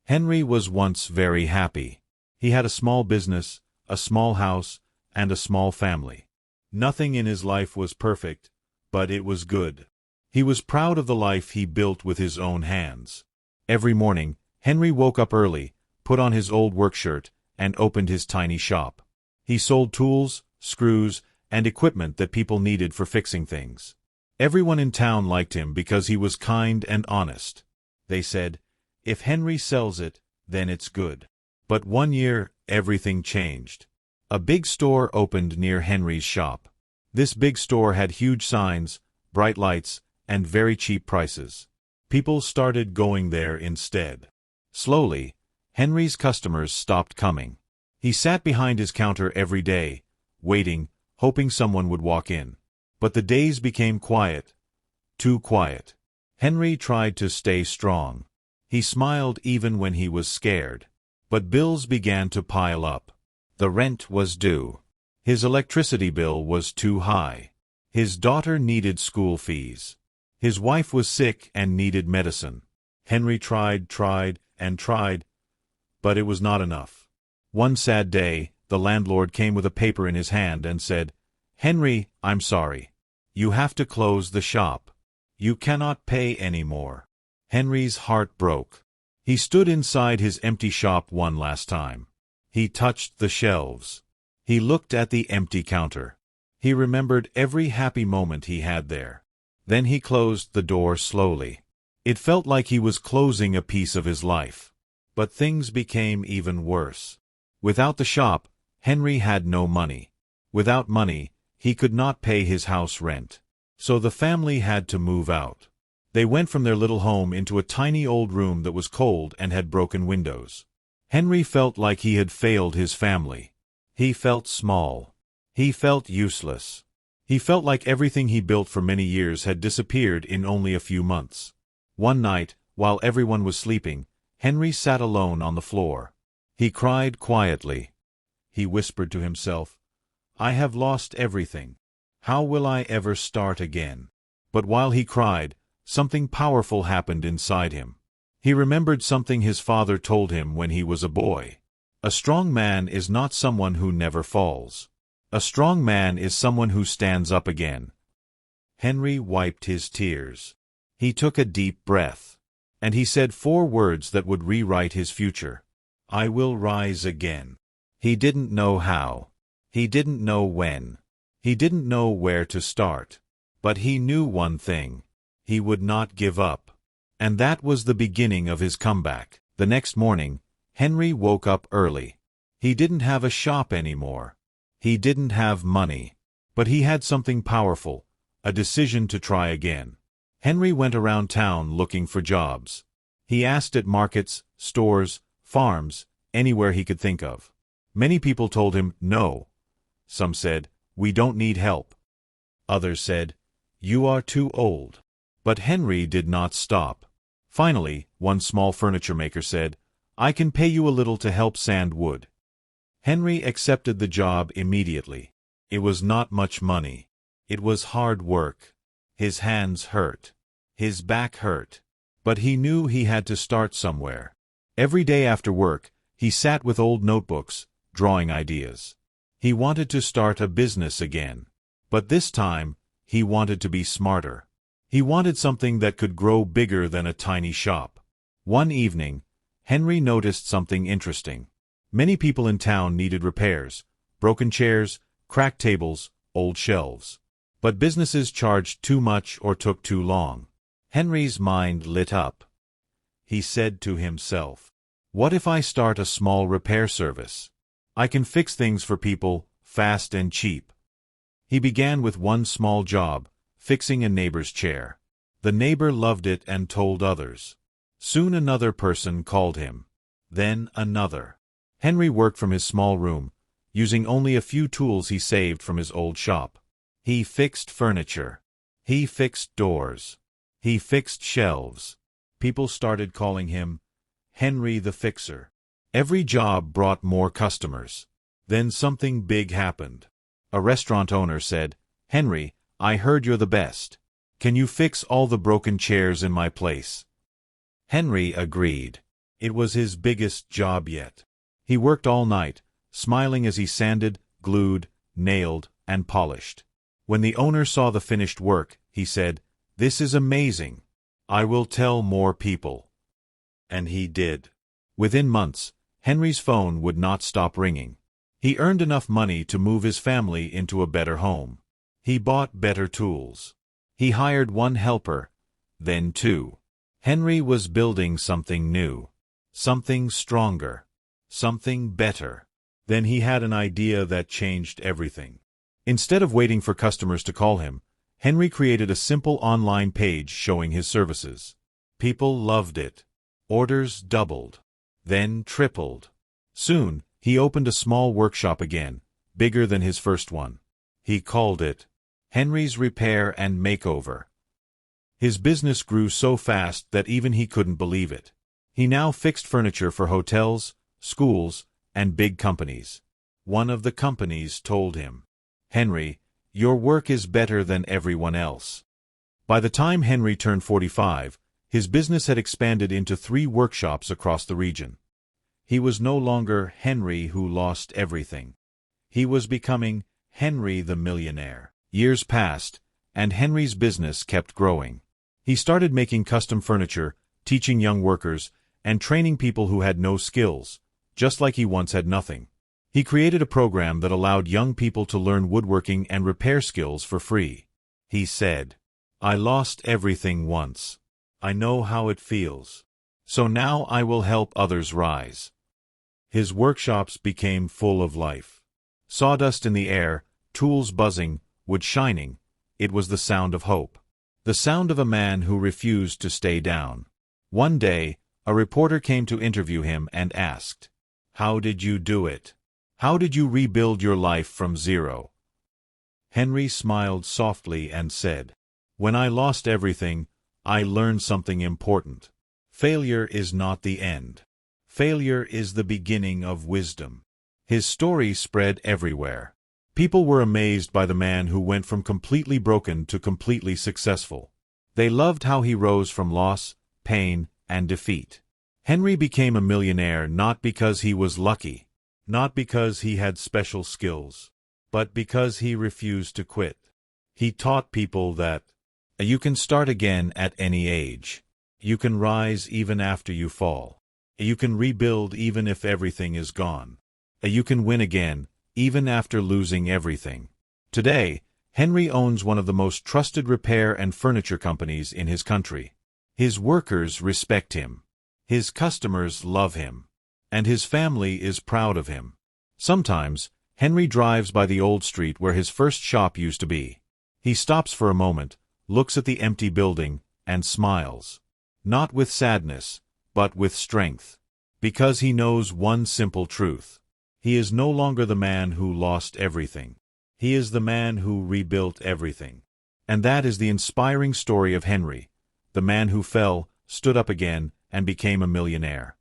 Henry was once very happy. He had a small business, a small house, and a small family. Nothing in his life was perfect, but it was good. He was proud of the life he built with his own hands. Every morning, Henry woke up early, put on his old work shirt, and opened his tiny shop. He sold tools, screws, and equipment that people needed for fixing things. Everyone in town liked him because he was kind and honest. They said, "If Henry sells it, then it's good." But one year, everything changed. A big store opened near Henry's shop. This big store had huge signs, bright lights, and very cheap prices. People started going there instead. Slowly, Henry's customers stopped coming. He sat behind his counter every day, waiting, hoping someone would walk in. But the days became quiet, too quiet. Henry tried to stay strong. He smiled even when he was scared. But bills began to pile up. The rent was due. His electricity bill was too high. His daughter needed school fees. His wife was sick and needed medicine. Henry tried, and tried, but it was not enough. One sad day, the landlord came with a paper in his hand and said, "Henry, I'm sorry. You have to close the shop. You cannot pay any more." Henry's heart broke. He stood inside his empty shop one last time. He touched the shelves. He looked at the empty counter. He remembered every happy moment he had there. Then he closed the door slowly. It felt like he was closing a piece of his life. But things became even worse. Without the shop, Henry had no money. Without money, he could not pay his house rent. So the family had to move out. They went from their little home into a tiny old room that was cold and had broken windows. Henry felt like he had failed his family. He felt small. He felt useless. He felt like everything he built for many years had disappeared in only a few months. One night, while everyone was sleeping, Henry sat alone on the floor. He cried quietly. He whispered to himself, "I have lost everything. How will I ever start again?" But while he cried, something powerful happened inside him. He remembered something his father told him when he was a boy. A strong man is not someone who never falls. A strong man is someone who stands up again. Henry wiped his tears. He took a deep breath. And he said 4 words that would rewrite his future. "I will rise again." He didn't know how. He didn't know when. He didn't know where to start. But he knew one thing. He would not give up. And that was the beginning of his comeback. The next morning, Henry woke up early. He didn't have a shop anymore. He didn't have money. But he had something powerful, a decision to try again. Henry went around town looking for jobs. He asked at markets, stores, farms, anywhere he could think of. Many people told him no. Some said, "We don't need help." Others said, "You are too old." But Henry did not stop. Finally, one small furniture maker said, "I can pay you a little to help sand wood." Henry accepted the job immediately. It was not much money. It was hard work. His hands hurt. His back hurt. But he knew he had to start somewhere. Every day after work, he sat with old notebooks, drawing ideas. He wanted to start a business again. But this time, he wanted to be smarter. He wanted something that could grow bigger than a tiny shop. One evening, Henry noticed something interesting. Many people in town needed repairs: broken chairs, cracked tables, old shelves. But businesses charged too much or took too long. Henry's mind lit up. He said to himself, "What if I start a small repair service? I can fix things for people, fast and cheap." He began with one small job, fixing a neighbor's chair. The neighbor loved it and told others. Soon another person called him. Then another. Henry worked from his small room, using only a few tools he saved from his old shop. He fixed furniture. He fixed doors. He fixed shelves. People started calling him Henry the Fixer. Every job brought more customers. Then something big happened. A restaurant owner said, "Henry, I heard you're the best. Can you fix all the broken chairs in my place?" Henry agreed. It was his biggest job yet. He worked all night, smiling as he sanded, glued, nailed, and polished. When the owner saw the finished work, he said, "This is amazing. I will tell more people." And he did. Within months, Henry's phone would not stop ringing. He earned enough money to move his family into a better home. He bought better tools. He hired one helper, then two. Henry was building something new, something stronger, something better. Then he had an idea that changed everything. Instead of waiting for customers to call him, Henry created a simple online page showing his services. People loved it. Orders doubled, then tripled. Soon, he opened a small workshop again, bigger than his first one. He called it Henry's Repair and Makeover. His business grew so fast that even he couldn't believe it. He now fixed furniture for hotels, schools, and big companies. One of the companies told him, "Henry, your work is better than everyone else." By the time Henry turned 45, his business had expanded into 3 workshops across the region. He was no longer Henry who lost everything. He was becoming Henry the millionaire. Years passed, and Henry's business kept growing. He started making custom furniture, teaching young workers, and training people who had no skills, just like he once had nothing. He created a program that allowed young people to learn woodworking and repair skills for free. He said, "I lost everything once. I know how it feels. So now I will help others rise." His workshops became full of life. Sawdust in the air, tools buzzing, wood shining. It was the sound of hope. The sound of a man who refused to stay down. One day, a reporter came to interview him and asked, "How did you do it? How did you rebuild your life from zero?" Henry smiled softly and said, "When I lost everything, I learned something important. Failure is not the end. Failure is the beginning of wisdom." His story spread everywhere. People were amazed by the man who went from completely broken to completely successful. They loved how he rose from loss, pain, and defeat. Henry became a millionaire not because he was lucky, not because he had special skills, but because he refused to quit. He taught people that you can start again at any age. You can rise even after you fall. You can rebuild even if everything is gone. You can win again, even after losing everything. Today, Henry owns one of the most trusted repair and furniture companies in his country. His workers respect him. His customers love him. And his family is proud of him. Sometimes, Henry drives by the old street where his first shop used to be. He stops for a moment, looks at the empty building, and smiles. Not with sadness, but with strength. Because he knows one simple truth. He is no longer the man who lost everything. He is the man who rebuilt everything. And that is the inspiring story of Henry, the man who fell, stood up again, and became a millionaire.